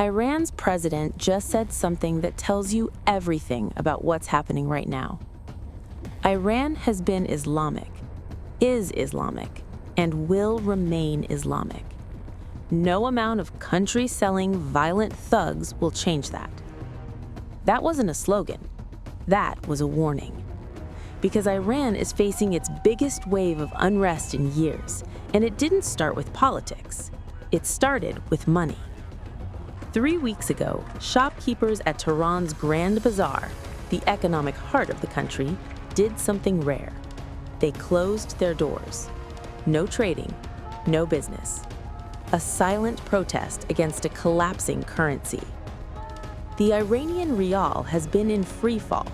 Iran's president just said something that tells you everything about what's happening right now. Iran has been Islamic, is Islamic, and will remain Islamic. No amount of country-selling violent thugs will change that. That wasn't a slogan. That was a warning. Because Iran is facing its biggest wave of unrest in years, and it didn't start with politics. It started with money. 3 weeks ago, shopkeepers at Tehran's Grand Bazaar, the economic heart of the country, did something rare. They closed their doors. No trading, no business. A silent protest against a collapsing currency. The Iranian rial has been in free fall.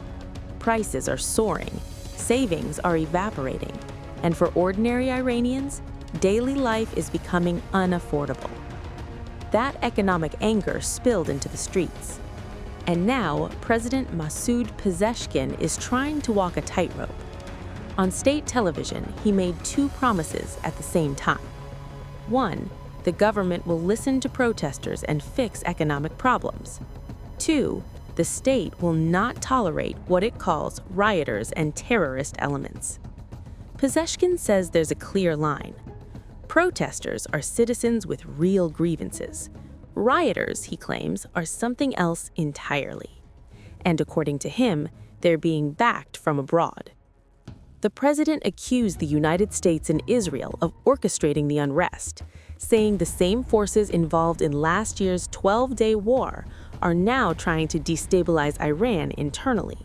Prices are soaring, savings are evaporating, and for ordinary Iranians, daily life is becoming unaffordable. That economic anger spilled into the streets. And now, President Masoud Pezeshkian is trying to walk a tightrope. On state television, he made 2 promises at the same time. 1, the government will listen to protesters and fix economic problems. 2, the state will not tolerate what it calls rioters and terrorist elements. Pezeshkian says there's a clear line. Protesters are citizens with real grievances. Rioters, he claims, are something else entirely. And according to him, they're being backed from abroad. The president accused the United States and Israel of orchestrating the unrest, saying the same forces involved in last year's 12-day war are now trying to destabilize Iran internally.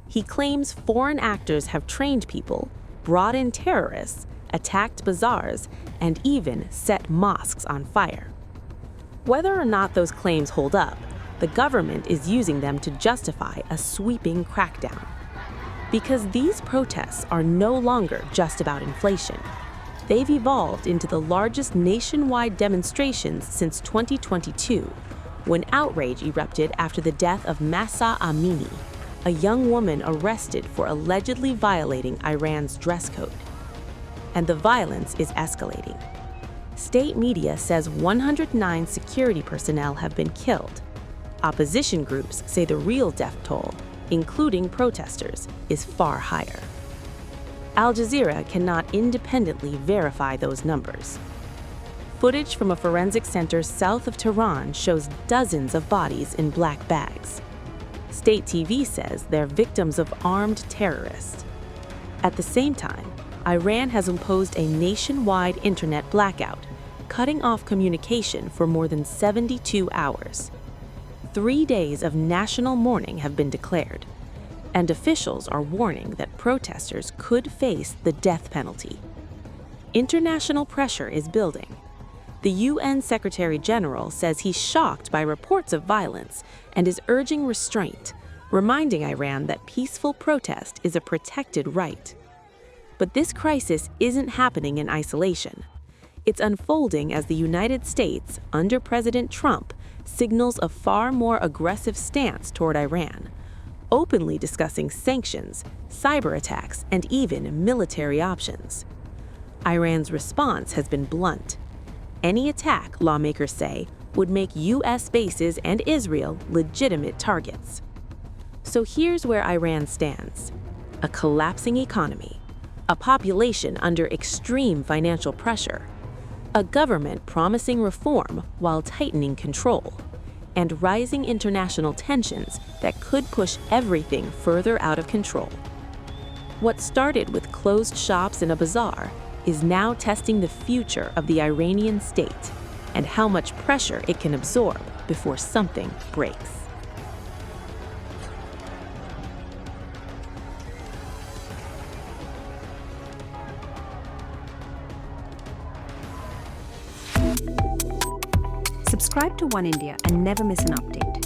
He claims foreign actors have trained people, brought in terrorists, attacked bazaars, and even set mosques on fire. Whether or not those claims hold up, the government is using them to justify a sweeping crackdown. Because these protests are no longer just about inflation. They've evolved into the largest nationwide demonstrations since 2022, when outrage erupted after the death of Mahsa Amini, a young woman arrested for allegedly violating Iran's dress code. And the violence is escalating. State media says 109 security personnel have been killed. Opposition groups say the real death toll, including protesters, is far higher. Al Jazeera cannot independently verify those numbers. Footage from a forensic center south of Tehran shows dozens of bodies in black bags. State TV says they're victims of armed terrorists. At the same time, Iran has imposed a nationwide internet blackout, cutting off communication for more than 72 hours. 3 days of national mourning have been declared, and officials are warning that protesters could face the death penalty. International pressure is building. The UN Secretary General says he's shocked by reports of violence and is urging restraint, reminding Iran that peaceful protest is a protected right. But this crisis isn't happening in isolation. It's unfolding as the United States, under President Trump, signals a far more aggressive stance toward Iran, openly discussing sanctions, cyberattacks, and even military options. Iran's response has been blunt. Any attack, lawmakers say, would make U.S. bases and Israel legitimate targets. So here's where Iran stands: a collapsing economy, a population under extreme financial pressure, a government promising reform while tightening control, and rising international tensions that could push everything further out of control. What started with closed shops in a bazaar is now testing the future of the Iranian state and how much pressure it can absorb before something breaks. Subscribe to One India and never miss an update.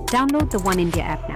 Download the One India app now.